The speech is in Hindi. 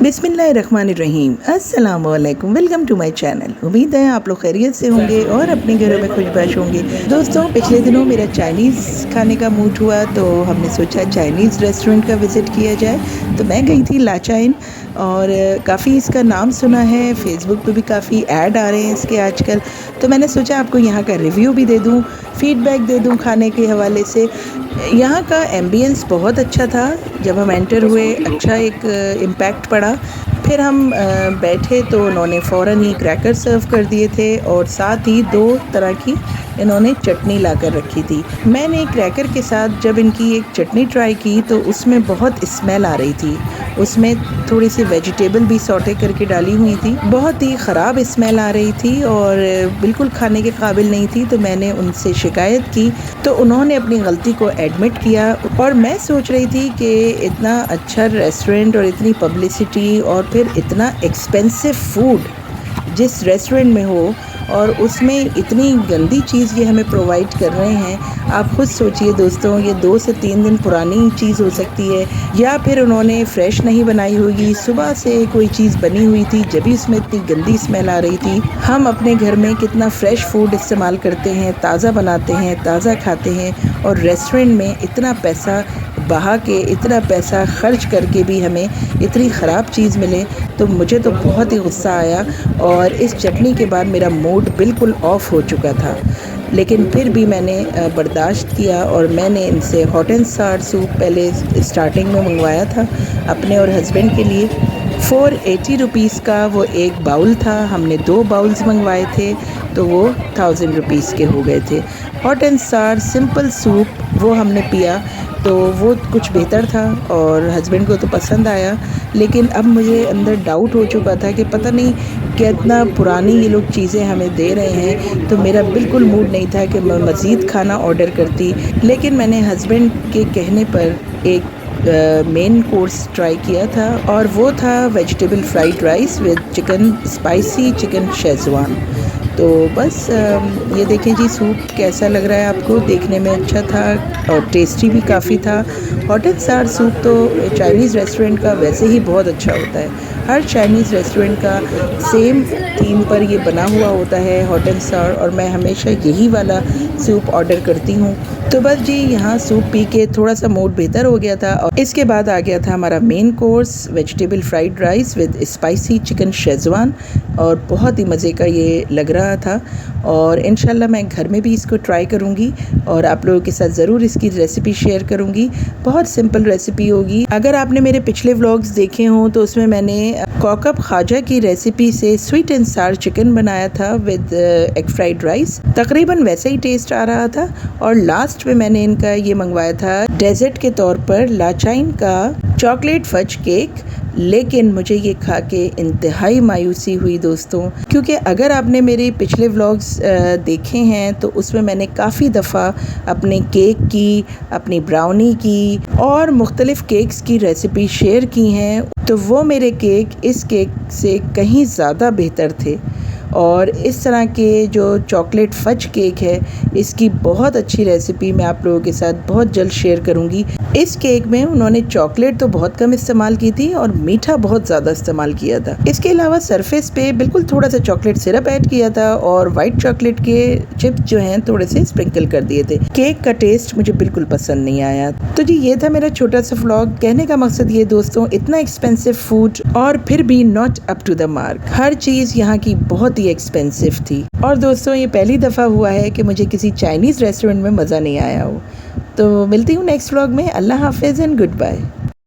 बिस्मिल्लाहिर्रहमानिर्रहीम। अस्सलामुअलैकुम। Welcome to my channel. उम्मीद है आप लोग खैरियत से होंगे और अपने घरों में खुशबाश होंगे। दोस्तों, पिछले दिनों मेरा चाइनीज़ खाने का मूड हुआ तो हमने सोचा चाइनीज़ रेस्टोरेंट का विज़िट किया जाए। तो मैं गई थी लाचाइन और काफ़ी इसका नाम सुना है, फेसबुक पे भी काफ़ी ऐड आ रहे हैं इसके आजकल। तो मैंने सोचा आपको यहाँ का रिव्यू भी दे दूँ, फ़ीडबैक दे दूँ खाने के हवाले से। यहाँ का एम्बियंस बहुत अच्छा था। जब हम एंटर हुए अच्छा एक इम्पैक्ट पड़ा। फिर हम बैठे तो उन्होंने फ़ौरन ही क्रैकर सर्व कर दिए थे और साथ ही 2 तरह की इन्होंने चटनी ला कर रखी थी। मैंने क्रैकर के साथ जब इनकी एक चटनी ट्राई की तो उसमें बहुत स्मेल आ रही थी। उसमें थोड़ी सी वेजिटेबल भी सौटे करके डाली हुई थी। बहुत ही ख़राब स्मेल आ रही थी और बिल्कुल खाने के काबिल नहीं थी। तो मैंने उनसे शिकायत की तो उन्होंने अपनी गलती को एडमिट किया। और मैं सोच रही थी कि इतना अच्छा रेस्टोरेंट और इतनी पब्लिसिटी और फिर इतना एक्सपेंसिव फूड जिस रेस्टोरेंट में हो और उसमें इतनी गंदी चीज़ ये हमें प्रोवाइड कर रहे हैं। आप खुद सोचिए दोस्तों, ये 2 से 3 दिन पुरानी चीज़ हो सकती है या फिर उन्होंने फ्रेश नहीं बनाई होगी। सुबह से कोई चीज़ बनी हुई थी जब भी उसमें इतनी गंदी स्मेल आ रही थी। हम अपने घर में कितना फ्रेश फूड इस्तेमाल करते हैं, ताज़ा बनाते हैं, ताज़ा खाते हैं और रेस्टोरेंट में इतना पैसा बहा के, इतना पैसा खर्च करके भी हमें इतनी ख़राब चीज़ मिले। तो मुझे तो बहुत ही गुस्सा आया और इस चटनी के बाद मेरा मूड बिल्कुल ऑफ हो चुका था। लेकिन फिर भी मैंने बर्दाश्त किया और मैंने इनसे हॉट एंड सार सूप पहले स्टार्टिंग में मंगवाया था अपने और हस्बैंड के लिए। 480 रुपीज़ का वो एक बाउल था। हमने 2 बाउल्स मंगवाए थे तो वो 1000 रुपीज़ के हो गए थे। हॉट एंड सार सिंपल सूप वो हमने पिया तो वो कुछ बेहतर था और हस्बैंड को तो पसंद आया। लेकिन अब मुझे अंदर डाउट हो चुका था कि पता नहीं कितना पुरानी ये लोग चीज़ें हमें दे रहे हैं। तो मेरा बिल्कुल मूड नहीं था कि मैं मज़ीद खाना ऑर्डर करती। लेकिन मैंने हस्बैंड के कहने पर एक मेन कोर्स ट्राई किया था और वो था vegetable fried rice with chicken, spicy chicken schezwan. तो बस ये देखें जी, सूप कैसा लग रहा है आपको। देखने में अच्छा था और टेस्टी भी काफ़ी था। हॉट एंड सार सूप तो चाइनीज़ रेस्टोरेंट का वैसे ही बहुत अच्छा होता है। हर चाइनीज़ रेस्टोरेंट का सेम थीम पर ये बना हुआ होता है हॉट एंड सार, और मैं हमेशा यही वाला सूप ऑर्डर करती हूँ। तो बस जी, यहाँ सूप पी के थोड़ा सा मूड बेहतर हो गया था और इसके बाद आ गया था हमारा main course, vegetable fried rice with spicy chicken schezwan, और बहुत ही मज़े का ये लग रहा था। और इंशाल्लाह मैं घर में भी इसको ट्राई करूँगी और आप लोगों के साथ ज़रूर इसकी रेसिपी शेयर करूँगी। बहुत सिंपल रेसिपी होगी। अगर आपने मेरे पिछले व्लॉग्स देखे हों तो उसमें मैंने कॉकब ख्वाजा की रेसिपी से स्वीट एंड सार चिकन बनाया था विद एग फ्राइड राइस। तकरीबन वैसे ही टेस्ट आ रहा था। और लास्ट में मैंने इनका ये मंगवाया था डेजर्ट के तौर पर लाचाइन का चॉकलेट फज केक। लेकिन मुझे ये खा के इंतहाई मायूसी हुई दोस्तों, क्योंकि अगर आपने मेरे पिछले व्लॉग्स देखे हैं तो उसमें मैंने काफ़ी दफ़ा अपने केक की, अपनी ब्राउनी की और मुख्तलिफ़ केक्स की रेसिपी शेयर की हैं। तो वो मेरे केक इस केक से कहीं ज़्यादा बेहतर थे। और इस तरह के जो चॉकलेट फज केक है, इसकी बहुत अच्छी रेसिपी मैं आप लोगों के साथ बहुत जल्द शेयर करूंगी। इस केक में उन्होंने चॉकलेट तो बहुत कम इस्तेमाल की थी और मीठा बहुत ज़्यादा इस्तेमाल किया था। इसके अलावा सरफेस पे बिल्कुल थोड़ा सा चॉकलेट सिरप ऐड किया था और वाइट चॉकलेट के चिप्स जो हैं थोड़े से स्प्रिंकल कर दिए थे। केक का टेस्ट मुझे बिल्कुल पसंद नहीं आया। तो जी, ये था मेरा छोटा सा व्लॉग। कहने का मकसद ये दोस्तों, इतना एक्सपेंसिव फूड और फिर भी not up to the mark. हर चीज़ यहाँ की बहुत ही एक्सपेंसिव थी। और दोस्तों, ये पहली दफ़ा हुआ है कि मुझे किसी चाइनीज़ रेस्टोरेंट में मज़ा नहीं आया हो। तो मिलती हूँ नेक्स्ट व्लॉग में। अल्लाह हाफिज़ एंड गुड बाय।